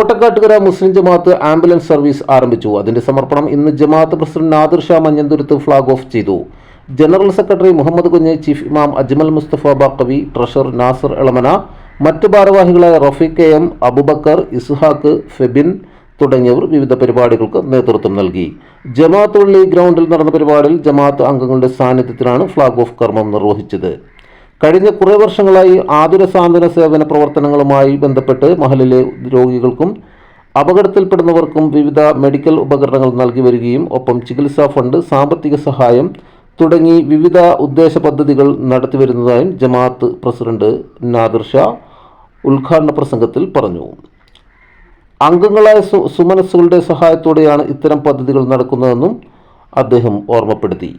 തോട്ടക്കാട്ടുകര മുസ്ലിം ജമാഅത്ത് ambulance service ആരംഭിച്ചു. അതിന്റെ സമർപ്പണം ഇന്ന് ജമാഅത്ത് president Nadir Sha Manjanthuruthu flag off ചെയ്തു. General secretary Muhammad Kunju, chief ഇമാം അജ്മൽ മുസ്തഫ ബാക്കവി, ട്രഷറർ നാസർ എളമന, മറ്റ് ഭാരവാഹികളായ റഫീഖ് കെ എം, അബുബക്കർ, ഇസ്ഹാഖ്, ഫെബിൻ തുടങ്ങിയവർ വിവിധ പരിപാടികൾക്ക് നേതൃത്വം നൽകി. ജമാഅത്ത് പള്ളി ഗ്രൗണ്ടിൽ നടന്ന പരിപാടിയിൽ ജമാഅത്ത് അംഗങ്ങളുടെ സാന്നിധ്യത്തിലാണ് ഫ്ളാഗ് ഓഫ് കർമ്മം നിർവഹിച്ചത്. കഴിഞ്ഞ കുറേ വർഷങ്ങളായി ആതുര സാന്ത്വന സേവന പ്രവർത്തനങ്ങളുമായി ബന്ധപ്പെട്ട് മഹലിലെ രോഗികൾക്കും അപകടത്തിൽപ്പെടുന്നവർക്കും വിവിധ മെഡിക്കൽ ഉപകരണങ്ങൾ നൽകി വരികയും ഒപ്പം ചികിത്സാ ഫണ്ട്, സാമ്പത്തിക സഹായം തുടങ്ങി വിവിധ ഉദ്ദേശ പദ്ധതികൾ നടത്തിവരുന്നതായും ജമാഅത്ത് പ്രസിഡന്റ് നാദിർ ഷാ ഉദ്ഘാടന പ്രസംഗത്തിൽ പറഞ്ഞു. അംഗങ്ങളായ സുമനസ്സുകളുടെ സഹായത്തോടെയാണ് ഇത്തരം പദ്ധതികൾ നടക്കുന്നതെന്നും അദ്ദേഹം ഓർമ്മപ്പെടുത്തി.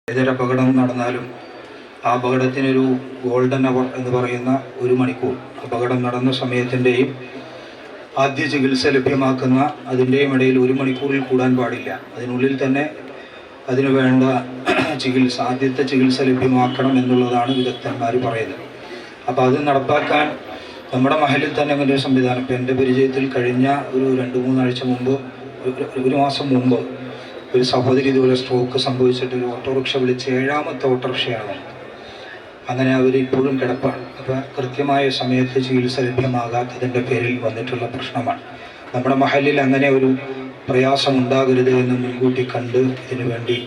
ഏതൊരു അപകടം നടന്നാലും ആ അപകടത്തിനൊരു ഗോൾഡൻ അവർ എന്ന് പറയുന്ന 1 മണിക്കൂർ അപകടം നടന്ന സമയത്തിൻ്റെയും ആദ്യ ചികിത്സ ലഭ്യമാക്കുന്ന അതിൻ്റെയും ഇടയിൽ 1 മണിക്കൂറിൽ കൂടാൻ പാടില്ല. അതിനുള്ളിൽ തന്നെ അതിനു വേണ്ട ആദ്യത്തെ ചികിത്സ ലഭ്യമാക്കണം എന്നുള്ളതാണ് വിദഗ്ധന്മാർ പറയുന്നത്. അപ്പോൾ അത് നടപ്പാക്കാൻ നമ്മുടെ മഹലിൽ തന്നെ അങ്ങനെ ഒരു സംവിധാനം, ഇപ്പോൾ എൻ്റെ പരിചയത്തിൽ കഴിഞ്ഞ ഒരു 2-3 ആഴ്ച മുമ്പ്, 1 മാസം മുമ്പ് ഒരു സഹോദരി ഇതുപോലെ സ്ട്രോക്ക് സംഭവിച്ചിട്ട് ഒരു ഓട്ടോറിക്ഷ വിളിച്ച് 7ാമത്തെ ഓട്ടോറിക്ഷയാണ്. അങ്ങനെ അവർ ഇപ്പോഴും കിടപ്പാണ്. അപ്പോൾ കൃത്യമായ സമയത്ത് ചികിത്സ ലഭ്യമാകാത്തതിൻ്റെ പേരിൽ വന്നിട്ടുള്ള പ്രശ്നമാണ്. നമ്മുടെ മഹലിൽ അങ്ങനെ ഒരു പ്രയാസം ഉണ്ടാകരുത് എന്ന് മുൻകൂട്ടി കണ്ട് ഇതിനു വേണ്ടി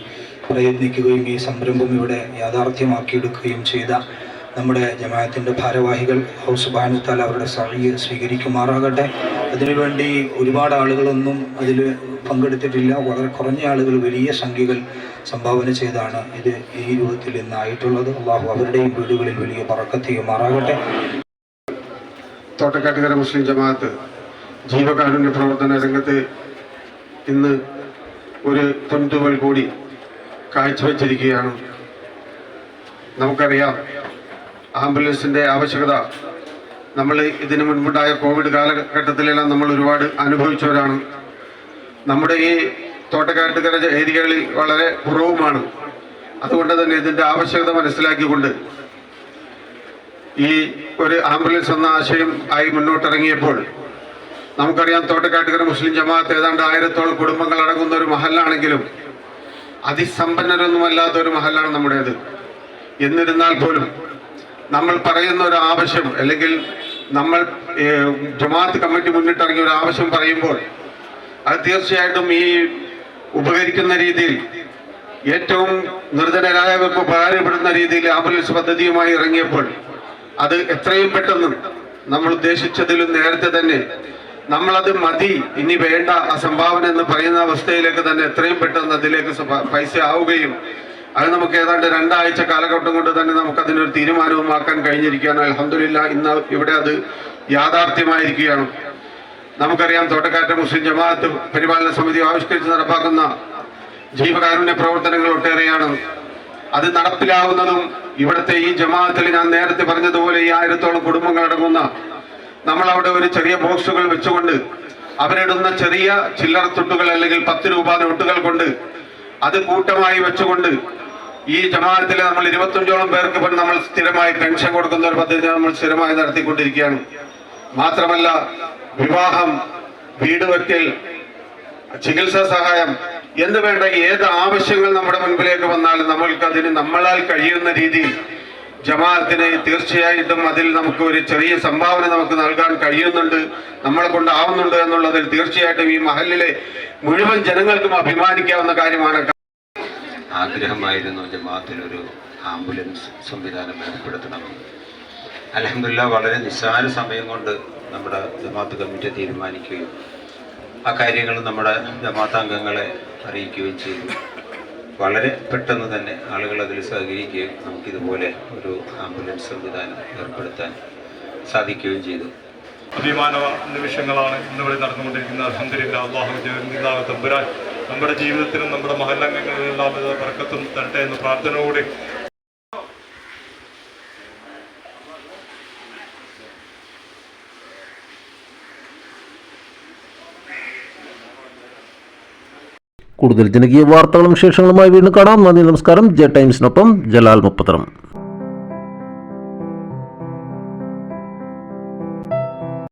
പ്രയത്നിക്കുകയും ഈ സംരംഭം ഇവിടെ യാഥാർത്ഥ്യമാക്കിയെടുക്കുകയും ചെയ്ത നമ്മുടെ ജമാഅത്തിൻ്റെ ഭാരവാഹികൾ അല്ലാഹു സുബ്ഹാനഹു വ തആല അവരുടെ സഅയ് സ്വീകരിക്കുമാറാകട്ടെ. അതിനുവേണ്ടി ഒരുപാട് ആളുകളൊന്നും അതിൽ പങ്കെടുത്തിട്ടില്ല. വളരെ കുറഞ്ഞ ആളുകൾ വലിയ സംഖ്യകൾ സംഭാവന ചെയ്താണ് ഇത് ഈ രൂപത്തിൽ ഇന്നായിട്ടുള്ളത്. അല്ലാഹു അവരുടെയും വീടുകളിൽ വലിയ ബറക്കത്ത് ചെയ്യുമാറാകട്ടെ. തോട്ടക്കാട്ടുകര മുസ്ലിം ജമാഅത്ത് ജീവകാരുണ്യ പ്രവർത്തന രംഗത്ത് ഇന്ന് ഒരു പൊൻതുവൽ കൂടി കാഴ്ചവെച്ചിരിക്കുകയാണ്. നമുക്കറിയാം, ആംബുലൻസിൻ്റെ ആവശ്യകത നമ്മൾ ഇതിനു മുൻപുണ്ടായ കോവിഡ് കാലഘട്ടത്തിലെല്ലാം നമ്മൾ ഒരുപാട് അനുഭവിച്ചവരാണ്. നമ്മുടെ ഈ തോട്ടക്കാട്ടുകര ഏരിയകളിൽ വളരെ കുറവുമാണ്. അതുകൊണ്ട് തന്നെ ഇതിൻ്റെ ആവശ്യകത മനസ്സിലാക്കിക്കൊണ്ട് ഈ ഒരു ആംബുലൻസ് എന്ന ആശയം ആയി മുന്നോട്ടിറങ്ങിയപ്പോൾ നമുക്കറിയാം, തോട്ടക്കാട്ടുകര മുസ്ലിം ജമാഅത്ത് ഏതാണ്ട് 1000-ഓളം കുടുംബങ്ങൾ അടങ്ങുന്ന ഒരു മഹല്ലാണെങ്കിലും അതിസമ്പന്നരൊന്നുമല്ലാത്ത ഒരു മഹല്ലാണ് നമ്മുടേത്. എന്നിരുന്നാൽ പോലും നമ്മൾ പറയുന്ന ഒരു ആവശ്യം, അല്ലെങ്കിൽ നമ്മൾ ജമാഅത്ത് കമ്മിറ്റി മുന്നിട്ടിറങ്ങിയ ഒരു ആവശ്യം പറയുമ്പോൾ അത് തീർച്ചയായിട്ടും ഈ ഉപകരിക്കുന്ന രീതിയിൽ, ഏറ്റവും നിർധനരായവർക്ക് ഉപകാരപ്പെടുന്ന രീതിയിൽ ആംബുലൻസ് പദ്ധതിയുമായി ഇറങ്ങിയപ്പോൾ അത് എത്രയും പെട്ടെന്ന് നമ്മൾ ഉദ്ദേശിച്ചതിലും നേരത്തെ തന്നെ നമ്മളത് മതി, ഇനി വേണ്ട ആ സംഭാവന എന്ന് പറയുന്ന അവസ്ഥയിലേക്ക് തന്നെ എത്രയും പെട്ടെന്ന് അതിലേക്ക് പൈസ ആവുകയും അത് നമുക്ക് ഏതാണ്ട് 2 ആഴ്ച കാലഘട്ടം കൊണ്ട് തന്നെ നമുക്കതിനൊരു തീരുമാനവുമാക്കാൻ കഴിഞ്ഞിരിക്കുകയാണ്. അൽഹംദുലില്ലാഹ്, ഇന്ന് ഇവിടെ അത് യാഥാർത്ഥ്യമായിരിക്കുകയാണ്. നമുക്കറിയാം, തോട്ടക്കാട്ടുകര മുസ്ലിം ജമാഅത്ത് പരിപാലന സമിതി ആവിഷ്കരിച്ച് നടപ്പാക്കുന്ന ജീവകാരുണ്യ പ്രവർത്തനങ്ങൾ ഒട്ടേറെയാണ്. അത് നടപ്പിലാവുന്നതും ഇവിടുത്തെ ഈ ജമാഅത്തിൽ ഞാൻ നേരത്തെ പറഞ്ഞതുപോലെ ഈ 1000-ഓളം കുടുംബങ്ങൾ അടങ്ങുന്ന നമ്മളവിടെ ഒരു ചെറിയ ബോക്സുകൾ വെച്ചുകൊണ്ട് അവരിടുന്ന ചെറിയ ചില്ലറ തുട്ടുകൾ അല്ലെങ്കിൽ 10 രൂപ നോട്ടുകൾ കൊണ്ട് അത് കൂട്ടമായി വെച്ചുകൊണ്ട് ഈ ജമാഅത്തിലെ നമ്മൾ 25ഓളം പേർക്ക് നമ്മൾ സ്ഥിരമായി പെൻഷൻ കൊടുക്കുന്ന ഒരു പദ്ധതി നമ്മൾ സ്ഥിരമായി നടത്തിക്കൊണ്ടിരിക്കുകയാണ്. മാത്രമല്ല, വിവാഹം, വീട് വയ്ക്കൽ, ചികിത്സാ സഹായം എന്ന് വേണ്ട ഏത് ആവശ്യങ്ങൾ നമ്മുടെ മുൻപിലേക്ക് വന്നാലും നമ്മൾക്ക് അതിന് നമ്മളാൽ കഴിയുന്ന രീതിയിൽ ജമാഅത്തിന് തീർച്ചയായിട്ടും അതിൽ നമുക്ക് ഒരു ചെറിയ സംഭാവന നമുക്ക് നൽകാൻ കഴിയുന്നുണ്ട്, നമ്മളെ കൊണ്ടാവുന്നുണ്ട് എന്നുള്ളതിൽ തീർച്ചയായിട്ടും ഈ മഹല്ലിലെ മുഴുവൻ ജനങ്ങൾക്കും അഭിമാനിക്കാവുന്ന കാര്യമാണ്. ആഗ്രഹമായിരുന്നു ജമാഅത്തിനൊരു ആംബുലൻസ് സംവിധാനം ഏർപ്പെടുത്തണമെന്ന്. അൽഹംദുലില്ലാഹ്, വളരെ നിസ്സാര സമയം കൊണ്ട് നമ്മുടെ ജമാഅത്ത് കമ്മിറ്റി തീരുമാനിക്കുകയും ആ കാര്യങ്ങൾ നമ്മുടെ ജമാഅത്ത് അംഗങ്ങളെ അറിയിക്കുകയും ചെയ്തു. വളരെ പെട്ടെന്ന് തന്നെ ആളുകൾ അതിൽ സഹകരിക്കുകയും നമുക്കിതുപോലെ ഒരു ആംബുലൻസ് സംവിധാനം ഏർപ്പെടുത്താൻ സാധിക്കുകയും ചെയ്തു. അഭിമാന നിമിഷങ്ങളാണ് ഇന്നിവിടെ നടന്നുകൊണ്ടിരിക്കുന്നത്. അൽഹംദുലില്ലാഹ്, അല്ലാഹു തമ്പുരാൻ നമ്മുടെ ജീവിതത്തിനും നമ്മുടെ മഹല്ലംഗങ്ങളിലെല്ലാം ബറക്കത്തും തരട്ടെ എന്ന പ്രാർത്ഥനയോടെ കൂടുതൽ ജനകീയ വാർത്തകളും വിശേഷങ്ങളുമായി വീണ്ടും കാണാം. നന്ദി, നമസ്കാരം. ജെ ടൈംസിനൊപ്പം ജലാൽ മുപ്പത്തറം.